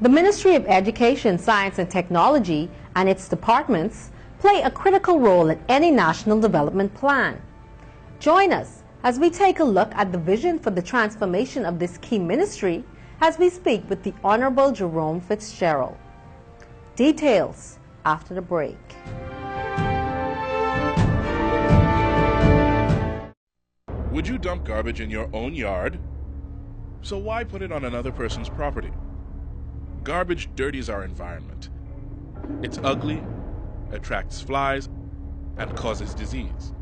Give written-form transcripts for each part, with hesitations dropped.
The Ministry of Education, Science and Technology and its departments play a critical role in any national development plan. Join us as we take a look at the vision for the transformation of this key ministry as we speak with the Honorable Jerome Fitzgerald. Details after the break. Would you dump garbage in your own yard? So why put it on another person's property? Garbage dirties our environment. It's ugly, attracts flies, and causes disease.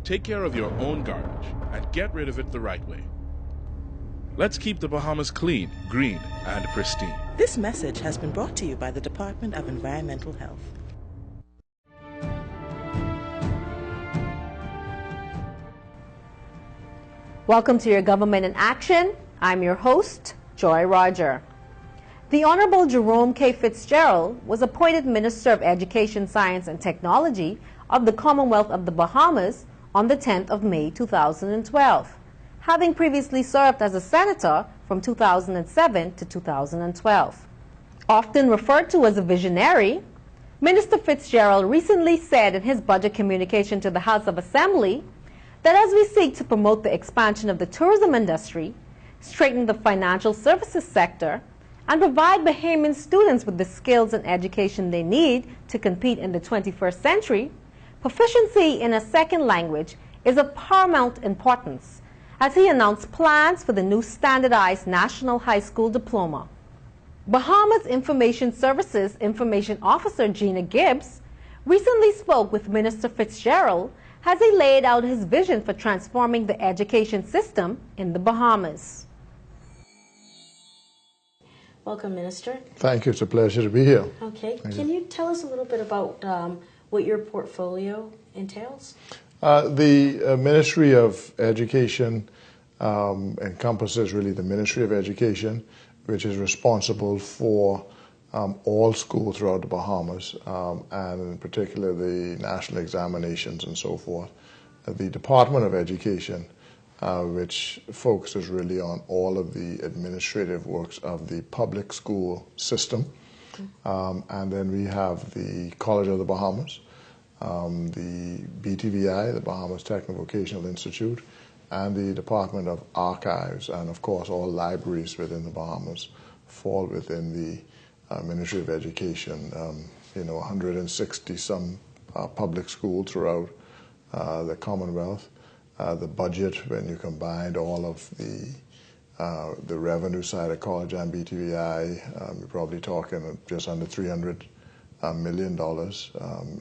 Take care of your own garbage and get rid of it the right way. Let's keep the Bahamas clean, green, and pristine. This message has been brought to you by the Department of Environmental Health. Welcome to your Government in Action. I'm your host, Joy Roger. The Honorable Jerome K. Fitzgerald was appointed Minister of Education, Science and Technology of the Commonwealth of the Bahamas on the 10th of May 2012, having previously served as a senator from 2007 to 2012. Often referred to as a visionary, Minister Fitzgerald recently said in his budget communication to the House of Assembly that as we seek to promote the expansion of the tourism industry, strengthen the financial services sector, and provide Bahamian students with the skills and education they need to compete in the 21st century, proficiency in a second language is of paramount importance, as he announced plans for the new standardized National High School Diploma. Bahamas Information Services Information Officer Gina Gibbs recently spoke with Minister Fitzgerald as he laid out his vision for transforming the education system in the Bahamas. Welcome, Minister. Thank you. It's a pleasure to be here. Okay. Can you tell us a little bit about what your portfolio entails? The Ministry of Education encompasses really the Ministry of Education, which is responsible for all schools throughout the Bahamas, and in particular the national examinations and so forth. The Department of Education, which focuses really on all of the administrative works of the public school system. And then we have the College of the Bahamas, the BTVI, the Bahamas Techno-Vocational Institute, and the Department of Archives, and of course all libraries within the Bahamas fall within the Ministry of Education. 160 some public schools throughout the Commonwealth. The budget, when you combined all of the revenue side of college and BTVI, you're probably talking just under $300 million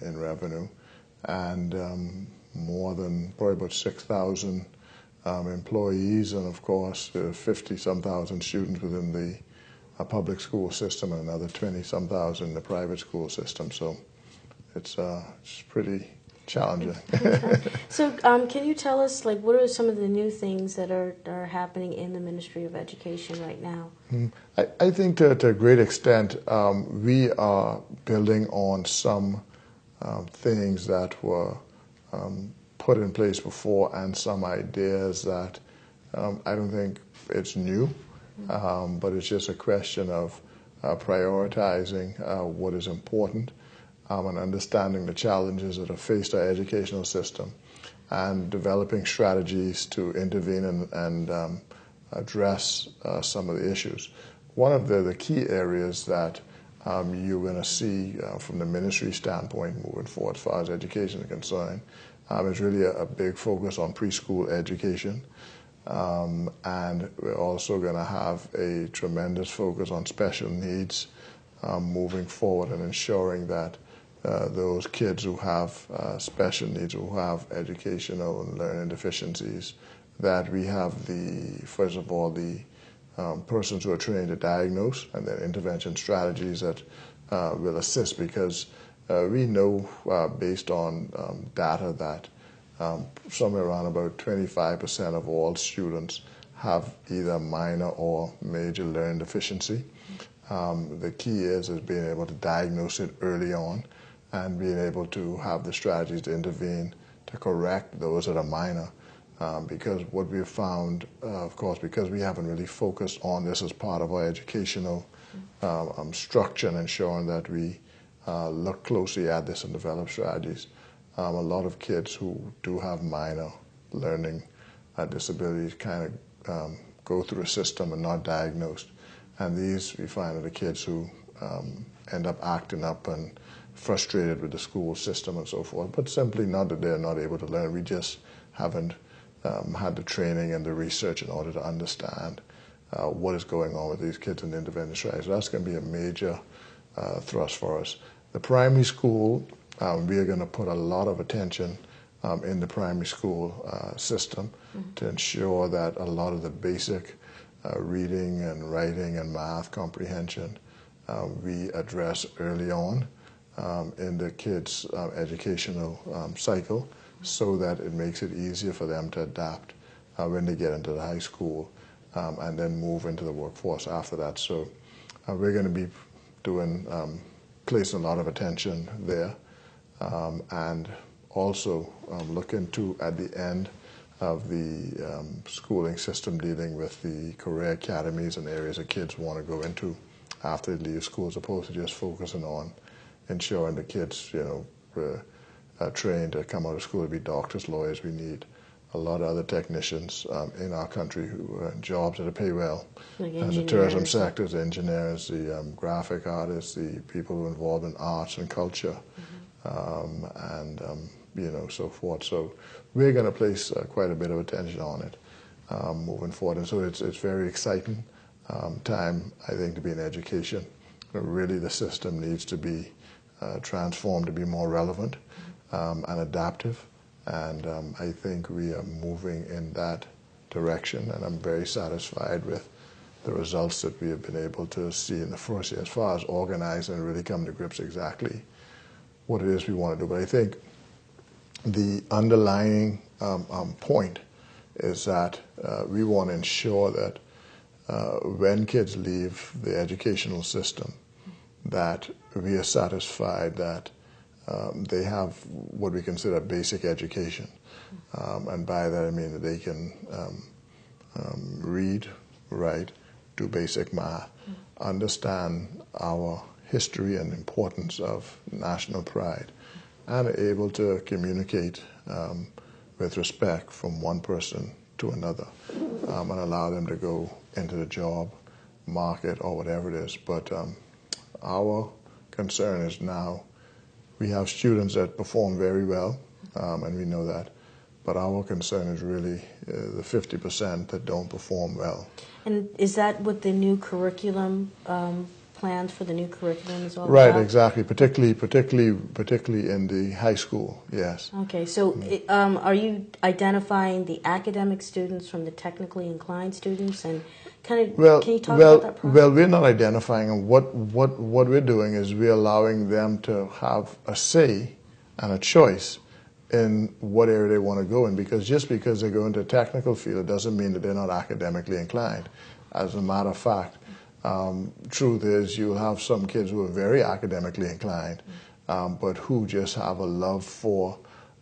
in revenue, and more than probably about 6,000 employees, and of course 50-some thousand students within the public school system, and another 20-some thousand in the private school system. So it's pretty challenging. So can you tell us, what are some of the new things that are happening in the Ministry of Education right now? I think to a great extent we are building on some things that were put in place before, and some ideas that I don't think it's new, but it's just a question of prioritizing what is important, and understanding the challenges that have faced our educational system, and developing strategies to intervene and address some of the issues. One of the key areas that you're going to see from the ministry standpoint moving forward as far as education is concerned is really a big focus on preschool education. And we're also going to have a tremendous focus on special needs moving forward, and ensuring that those kids who have special needs, who have educational and learning deficiencies, that we have first of all, the persons who are trained to diagnose, and then intervention strategies that will assist, because we know based on data that somewhere around about 25% of all students have either minor or major learning deficiency. The key is being able to diagnose it early on, and being able to have the strategies to intervene to correct those that are minor. Because what we've found, of course, because we haven't really focused on this as part of our educational structure and ensuring that we look closely at this and develop strategies. A lot of kids who do have minor learning disabilities kind of go through a system and not diagnosed. And these, we find, are the kids who end up acting up and frustrated with the school system and so forth, but simply not that they're not able to learn. We just haven't had the training and the research in order to understand what is going on with these kids in the intervention strategy. So that's going to be a major thrust for us. The primary school, we are going to put a lot of attention in the primary school system to ensure that a lot of the basic reading and writing and math comprehension we address early on in the kids' educational cycle, so that it makes it easier for them to adapt when they get into the high school and then move into the workforce after that. So we're going to be placing a lot of attention there, and also look into, at the end of the schooling system, dealing with the career academies and areas that kids want to go into after they leave school, as opposed to just focusing on ensuring the kids, are trained to come out of school to be doctors, lawyers. We need a lot of other technicians in our country who are in jobs that pay well. Like and the tourism sectors, the engineers, the graphic artists, the people who are involved in arts and culture, and so forth. So we're going to place quite a bit of attention on it moving forward. And so it's very exciting time, I think, to be in education. Really, the system needs to be transformed to be more relevant and adaptive. And I think we are moving in that direction, and I'm very satisfied with the results that we have been able to see in the first year as far as organizing and really come to grips exactly what it is we want to do. But I think the underlying point is that we want to ensure that when kids leave the educational system, that we are satisfied that they have what we consider basic education. And by that I mean that they can read, write, do basic math, understand our history and importance of national pride, and are able to communicate with respect from one person to another, and allow them to go into the job market or whatever it is. But our concern is now we have students that perform very well, and we know that. But our concern is really the 50% that don't perform well. And is that what the new curriculum plans for the new curriculum is all right, about? Right, exactly. Particularly in the high school, yes. Okay, so are you identifying the academic students from the technically inclined students, and kind of can you talk about that process? Well, we're not identifying them. What we're doing is we're allowing them to have a say and a choice in what area they want to go in, because just because they go into a technical field, it doesn't mean that they're not academically inclined. As a matter of fact, truth is you'll have some kids who are very academically inclined, but who just have a love for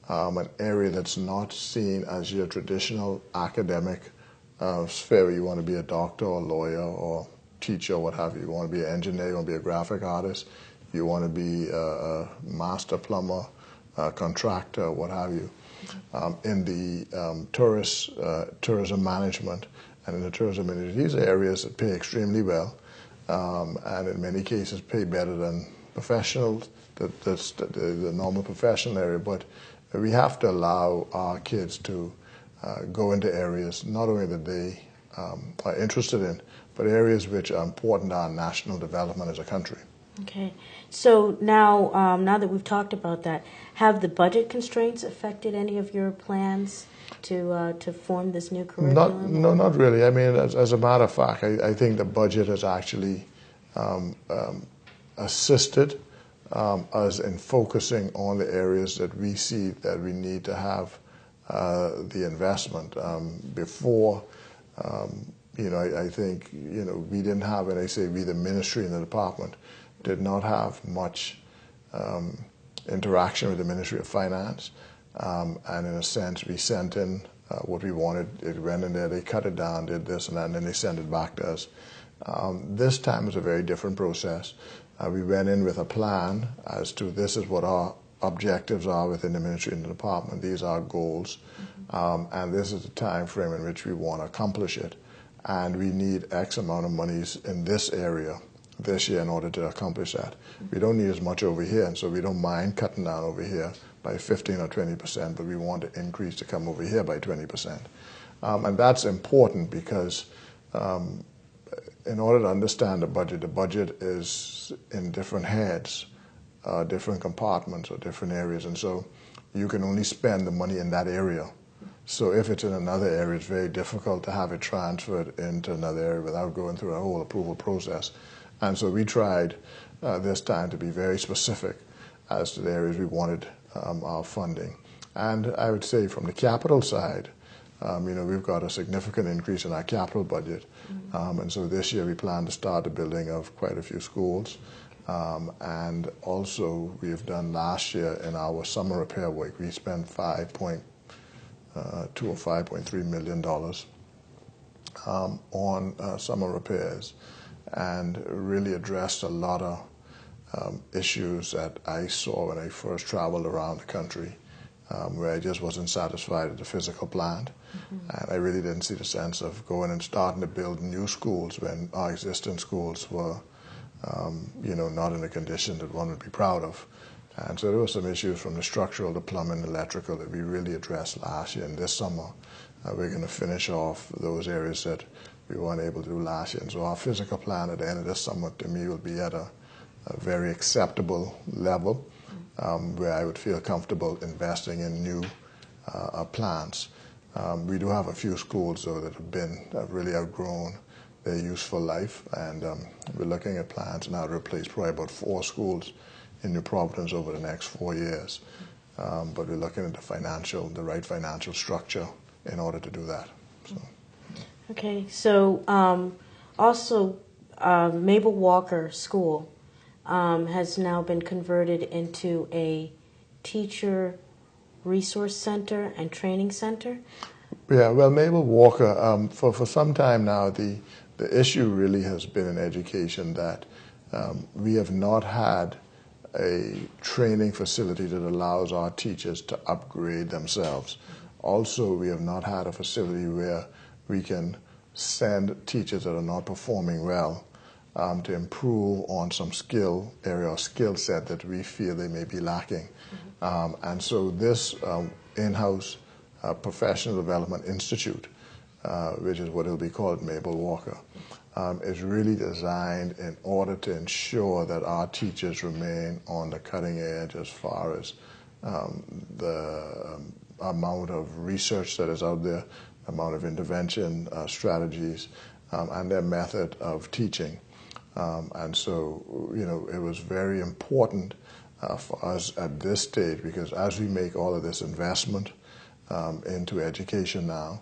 an area that's not seen as your traditional academic sphere. You want to be a doctor or lawyer or teacher, what have you. You want to be an engineer, you want to be a graphic artist, you want to be a master plumber, contractor, what have you. In the tourism management and in the tourism industry, these are areas that pay extremely well, and in many cases pay better than professionals, that's the normal professional area. But we have to allow our kids to go into areas not only that they are interested in, but areas which are important to our national development as a country. Okay, so now that we've talked about that, have the budget constraints affected any of your plans to form this new curriculum? No, not really. I mean, as a matter of fact, I think the budget has actually assisted us in focusing on the areas that we see that we need to have the investment. Before, I think, we didn't have, and I say we, the ministry and the department, did not have much interaction with the Ministry of Finance. And in a sense, we sent in what we wanted. It went in there, they cut it down, did this and that, and then they sent it back to us. This time was a very different process. We went in with a plan as to this is what our objectives are within the ministry and the department. These are our goals, and this is the time frame in which we want to accomplish it. And we need X amount of monies in this area this year in order to accomplish that. We don't need as much over here, and so we don't mind cutting down over here by 15 or 20%, but we want the increase to come over here by 20%. And that's important because in order to understand the budget is in different heads, different compartments or different areas, and so you can only spend the money in that area. So if it's in another area, it's very difficult to have it transferred into another area without going through a whole approval process. And so we tried this time to be very specific as to the areas we wanted our funding. And I would say from the capital side, we've got a significant increase in our capital budget. And so this year we plan to start the building of quite a few schools. And also we have done last year in our summer repair work, we spent $5.2 or $5.3 million on summer repairs, and really addressed a lot of issues that I saw when I first traveled around the country, where I just wasn't satisfied with the physical plant. And I really didn't see the sense of going and starting to build new schools when our existing schools were not in a condition that one would be proud of. And so there were some issues from the structural, the plumbing, electrical that we really addressed last year. And this summer, we're going to finish off those areas that we weren't able to do last year. And so our physical plan at the end of this summer, to me, will be at a very acceptable level, where I would feel comfortable investing in new plants. We do have a few schools, though, that have really outgrown their useful life, and we're looking at plans now to replace probably about 4 schools in New Providence over the next 4 years. But we're looking at the right financial structure in order to do that. So. Okay, so also Mabel Walker School has now been converted into a teacher resource center and training center. Yeah, well, Mabel Walker, for some time now, the issue really has been in education that we have not had a training facility that allows our teachers to upgrade themselves. Also, we have not had a facility where we can send teachers that are not performing well to improve on some skill area or skill set that we feel they may be lacking. And so this in-house Professional Development Institute, which is what it'll be called, Mabel Walker, is really designed in order to ensure that our teachers remain on the cutting edge as far as the amount of research that is out there, amount of intervention strategies, and their method of teaching. And so, it was very important for us at this stage, because as we make all of this investment into education now,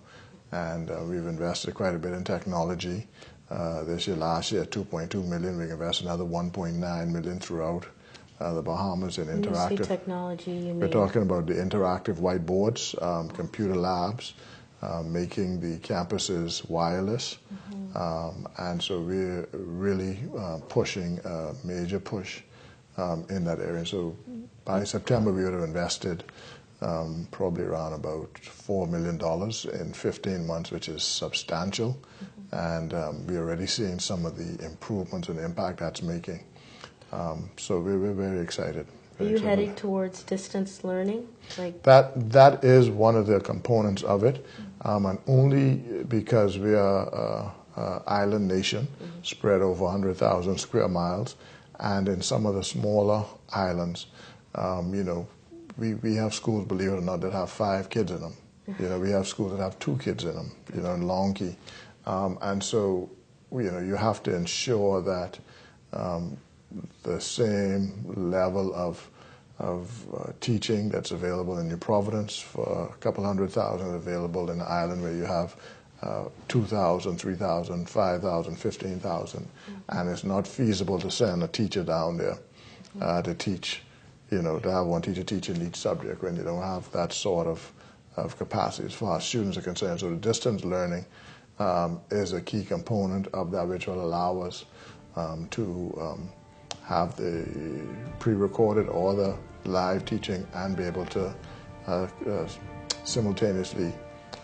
and we've invested quite a bit in technology. Last year, $2.2 million. We invested another $1.9 million throughout the Bahamas in interactive. When you say technology, you mean? We're talking about the interactive whiteboards, computer labs, making the campuses wireless, and so we're really pushing a major push in that area. So by September, we would have invested probably around about $4 million in 15 months, which is substantial. And we're already seeing some of the improvements and impact that's making. So we're very excited. Are you heading towards distance learning? That is one of the components of it, and only because we are an island nation spread over 100,000 square miles, and in some of the smaller islands, we have schools, believe it or not, that have 5 kids in them. We have schools that have 2 kids in them, in Long Key. And so, you have to ensure that the same level of teaching that's available in New Providence for a couple 100,000 available in the island where you have 2,000, 3,000, 5,000, 15,000. And it's not feasible to send a teacher down there to teach, to have one teacher teaching each subject when you don't have that sort of capacity as far as students are concerned. So the distance learning is a key component of that, which will allow us to have the pre-recorded or the live teaching and be able to simultaneously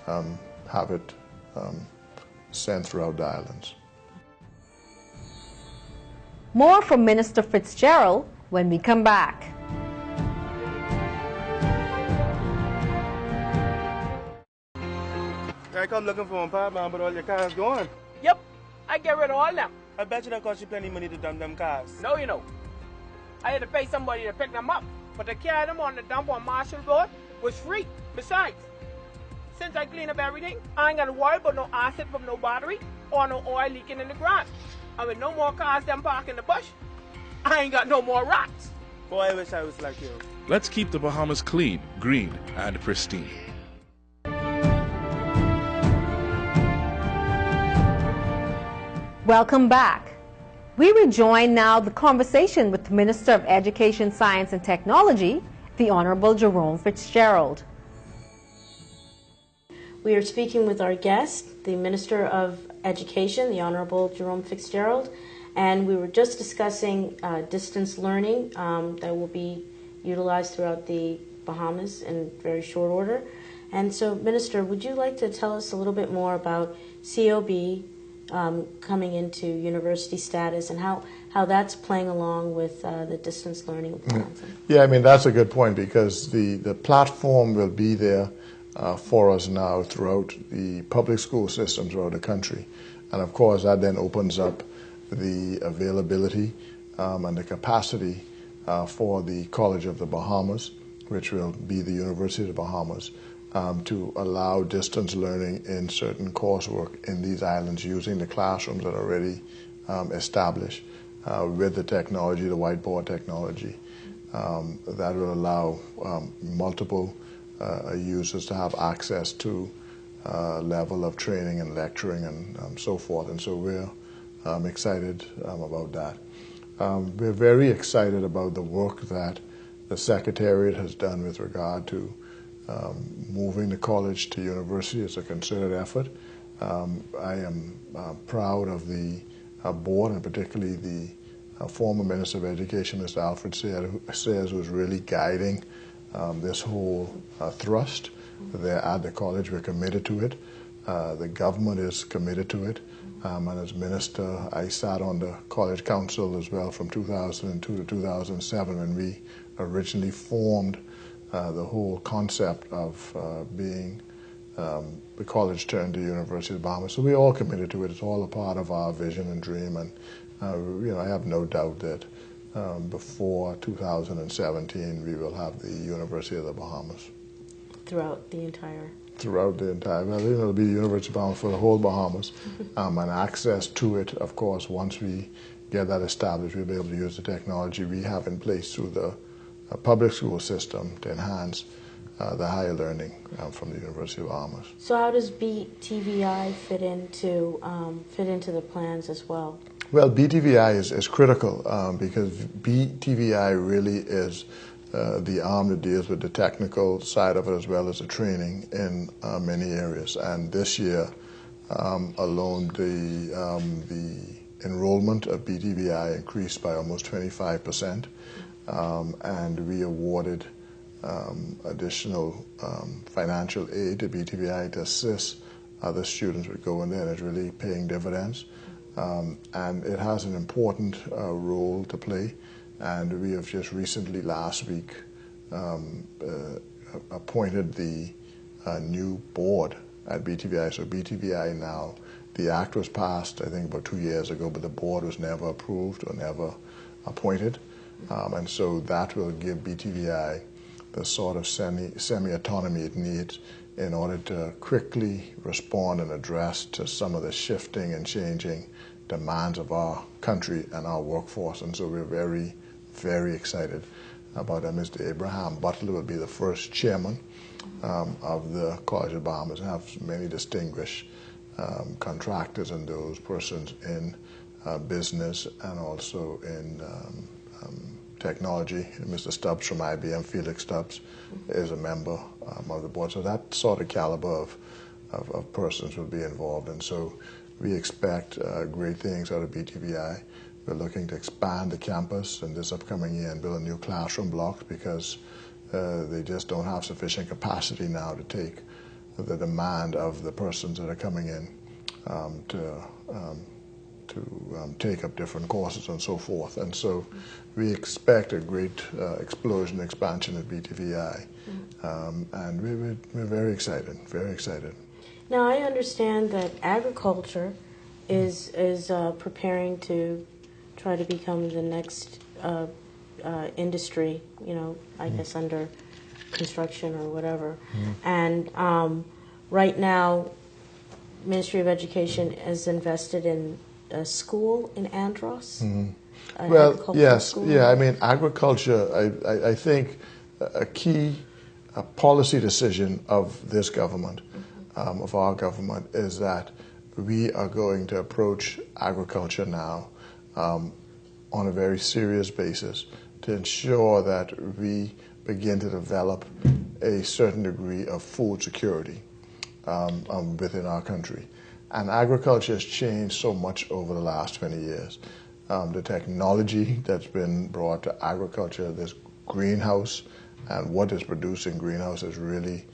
have it sent throughout the islands. More from Minister Fitzgerald when we come back. I come looking for a partner, but all your cars gone. Yep, I get rid of all them. I bet you that cost you plenty of money to dump them cars. No, you know. I had to pay somebody to pick them up, but to carry them on the dump on Marshall Road was free. Besides, since I clean up everything, I ain't got to worry about no acid from no battery or no oil leaking in the ground. I mean, no more cars them park in the bush. I ain't got no more rats. Boy, I wish I was like you. Let's keep the Bahamas clean, green, and pristine. Welcome back. We rejoin now the conversation with the Minister of Education, Science and Technology, the Honorable Jerome Fitzgerald. We are speaking with our guest, the Minister of Education, the Honorable Jerome Fitzgerald, and we were just discussing distance learning that will be utilized throughout the Bahamas in very short order. And so, Minister, would you like to tell us a little bit more about COB coming into university status and how that's playing along with the distance learning plans? Yeah, I mean, that's a good point, because the platform will be there for us now throughout the public school systems throughout the country. And of course, that then opens up the availability and the capacity for the College of the Bahamas, which will be the University of the Bahamas, to allow distance learning in certain coursework in these islands using the classrooms that are already established with the technology, the whiteboard technology, that will allow multiple users to have access to level of training and lecturing and so forth. And so we're excited about that. We're very excited about the work that the Secretariat has done with regard to moving the college to university. It's a concerted effort. I am proud of the board, and particularly the former Minister of Education, Mr. Alfred Sayers, who's really guiding this whole thrust there at the college. We're committed to it. The government is committed to it. And as minister, I sat on the college council as well from 2002 to 2007 when we originally formed the whole concept of being the college turned to University of the Bahamas. So we're all committed to it. It's all a part of our vision and dream. And I have no doubt that before 2017 we will have the University of the Bahamas. Throughout the entire... Well, it'll be the University of the Bahamas for the whole Bahamas. And access to it, of course, once we get that established, we'll be able to use the technology we have in place through the public school system to enhance the higher learning from the University of the Bahamas. So how does BTVI fit into the plans as well? Well, BTVI is critical because BTVI really is the arm that deals with the technical side of it as well as the training in many areas. And this year alone, the enrollment of BTVI increased by almost 25%, and we awarded additional financial aid to BTVI to assist other students with going there, and it's really paying dividends. And it has an important role to play. And we have just recently, last week, appointed the new board at BTVI. So BTVI now, the act was passed, I think, about 2 years ago, but the board was never approved or never appointed. And so that will give BTVI the sort of semi-autonomy it needs in order to quickly respond and address to some of the shifting and changing demands of our country and our workforce. And so we're very, very excited about that. Mr. Abraham Butler will be the first chairman of the College of Bahamas, and have many distinguished contractors and those persons in business and also in technology. Mr. Stubbs from IBM, Felix Stubbs, is a member of the board. So that sort of caliber of of persons will be involved. And so we expect great things out of BTVI. We're looking to expand the campus in this upcoming year and build a new classroom block because they just don't have sufficient capacity now to take the demand of the persons that are coming in to take up different courses and so forth. And so we expect a great explosion, expansion at BTVI. And we're very excited, very excited. Now, I understand that agriculture is preparing to try to become the next industry, you know, I guess under construction or whatever. And right now, Ministry of Education is invested in a school in Andros. Well, yes, yeah. I mean, agriculture. I think a key policy decision of this government, of our government, is that we are going to approach agriculture now on a very serious basis to ensure that we begin to develop a certain degree of food security within our country. And agriculture has changed so much over the last 20 years. The technology that's been brought to agriculture, this greenhouse, and what is produced in greenhouse has really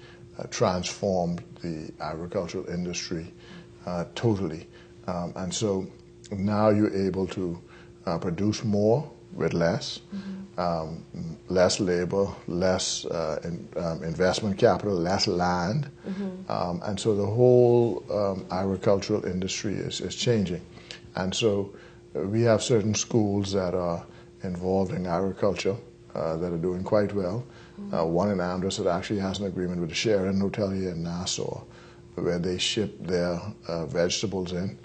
transformed the agricultural industry totally. And so now you're able to produce more with less, less labor, less investment capital, less land. And so the whole agricultural industry is changing. And so we have certain schools that are involved in agriculture that are doing quite well. One in Andros that actually has an agreement with the Sheraton Hotel here in Nassau, where they ship their vegetables in,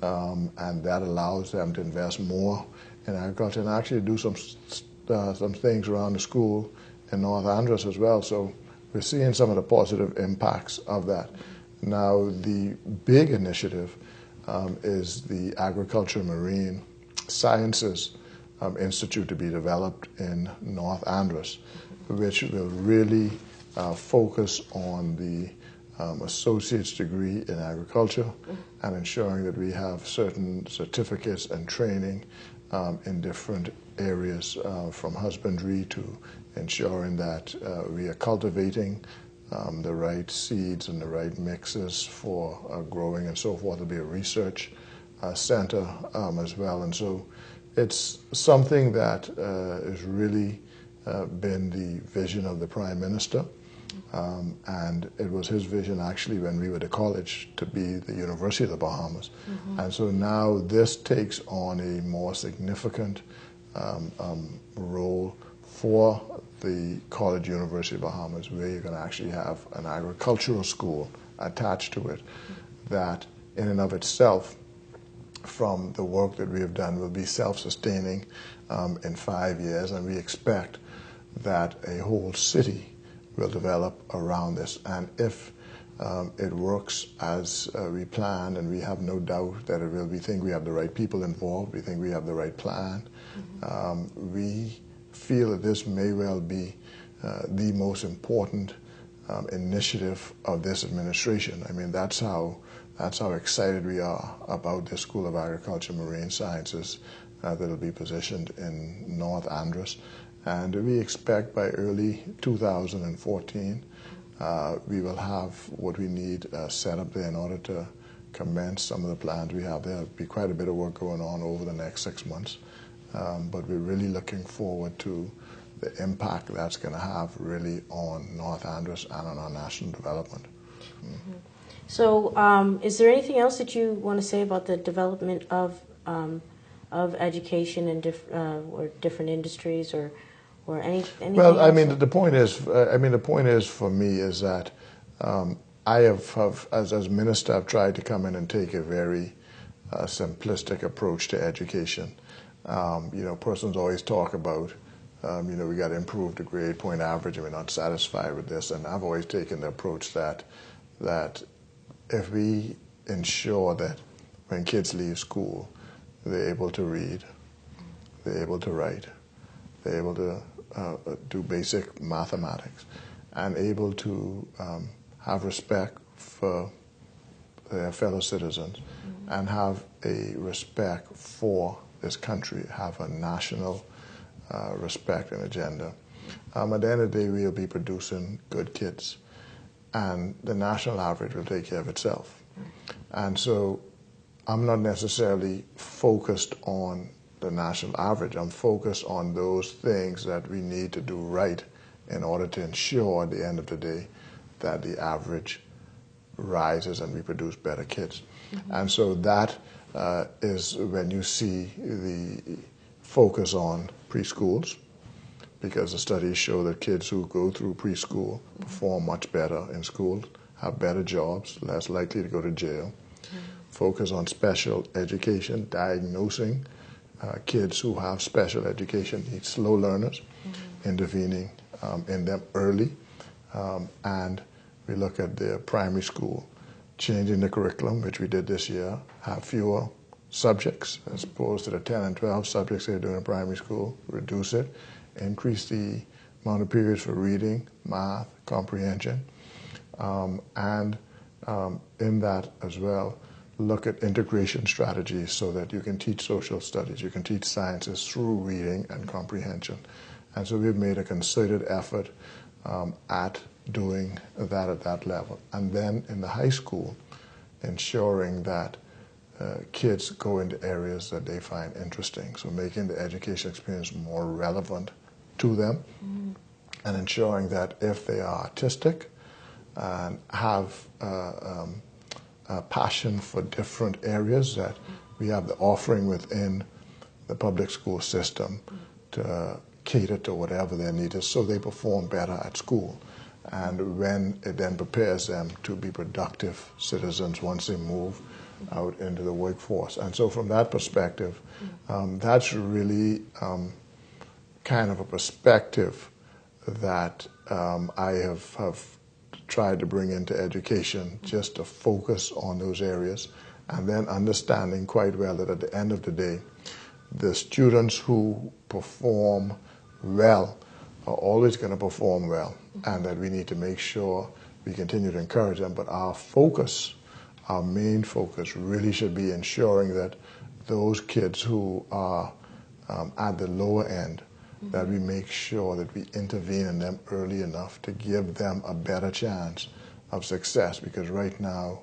and that allows them to invest more in agriculture and actually do some things around the school in North Andros as well. So we're seeing some of the positive impacts of that. Now, the big initiative is the Agriculture and Marine Sciences Institute to be developed in North Andros, which will really focus on the associate's degree in agriculture and ensuring that we have certain certificates and training in different areas, from husbandry to ensuring that we are cultivating the right seeds and the right mixes for growing and so forth. There'll be a research center as well. And so it's something that has really been the vision of the Prime Minister. And it was his vision actually when we were at college to be the University of the Bahamas. And so now this takes on a more significant role for the College University of Bahamas, where you're going to actually have an agricultural school attached to it that in and of itself, from the work that we have done, will be self-sustaining in 5 years, and we expect that a whole city will develop around this. And if it works as we plan, and we have no doubt that it will, we think we have the right people involved, we think we have the right plan, we feel that this may well be the most important initiative of this administration. I mean, that's how excited we are about this School of Agriculture and Marine Sciences that will be positioned in North Andros. And we expect by early 2014 we will have what we need set up there in order to commence some of the plans we have there. There'll be quite a bit of work going on over the next 6 months. But we're really looking forward to the impact that's going to have really on North Andros and on our national development. So is there anything else that you want to say about the development of education in or different industries or anything? Well, I mean, the point is, for me is that I have as minister, I've tried to come in and take a very simplistic approach to education. Persons always talk about, we got to improve the grade point average and we're not satisfied with this. And I've always taken the approach that if we ensure that when kids leave school, they're able to read, they're able to write, they're able to do basic mathematics, and able to have respect for their fellow citizens and have a respect for this country, have a national respect and agenda. At the end of the day, we'll be producing good kids, and the national average will take care of itself. And so I'm not necessarily focused on the national average. I'm focused on those things that we need to do right in order to ensure at the end of the day that the average rises and we produce better kids. And so that is when you see the focus on preschools, because the studies show that kids who go through preschool perform much better in school, have better jobs, less likely to go to jail. Focus on special education, diagnosing kids who have special education needs, slow learners, intervening in them early. And we look at their primary school, changing the curriculum, which we did this year, have fewer subjects as opposed to the 10 and 12 subjects they're doing in primary school, reduce it, increase the amount of periods for reading, math, comprehension, and in that as well, look at integration strategies so that you can teach social studies, you can teach sciences through reading and comprehension. And so we've made a concerted effort at doing that at that level. And then in the high school, ensuring that kids go into areas that they find interesting. So making the education experience more relevant to them, and ensuring that if they are artistic and have a passion for different areas, that we have the offering within the public school system to cater to whatever their need is so they perform better at school. And when it then prepares them to be productive citizens once they move out into the workforce. And so from that perspective, that's really kind of a perspective that I have tried to bring into education, just to focus on those areas, and then understanding quite well that at the end of the day, the students who perform well are always going to perform well, and that we need to make sure we continue to encourage them. But our focus, our main focus, really should be ensuring that those kids who are at the lower end, that we make sure that we intervene in them early enough to give them a better chance of success. Because right now,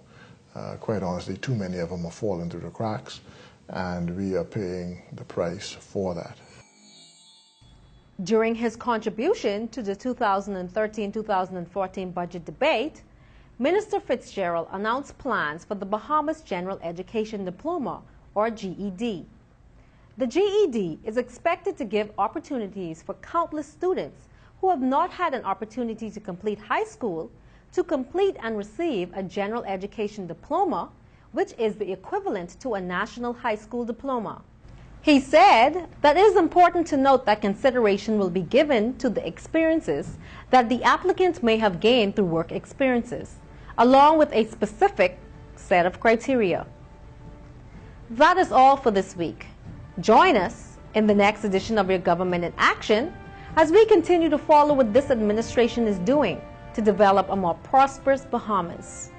quite honestly, too many of them are falling through the cracks, and we are paying the price for that. During his contribution to the 2013-2014 budget debate, Minister Fitzgerald announced plans for the Bahamas General Education Diploma, or GED. The GED is expected to give opportunities for countless students who have not had an opportunity to complete high school to complete and receive a general education diploma, which is the equivalent to a national high school diploma. He said that it is important to note that consideration will be given to the experiences that the applicant may have gained through work experiences, along with a specific set of criteria. That is all for this week. Join us in the next edition of Your Government in Action as we continue to follow what this administration is doing to develop a more prosperous Bahamas.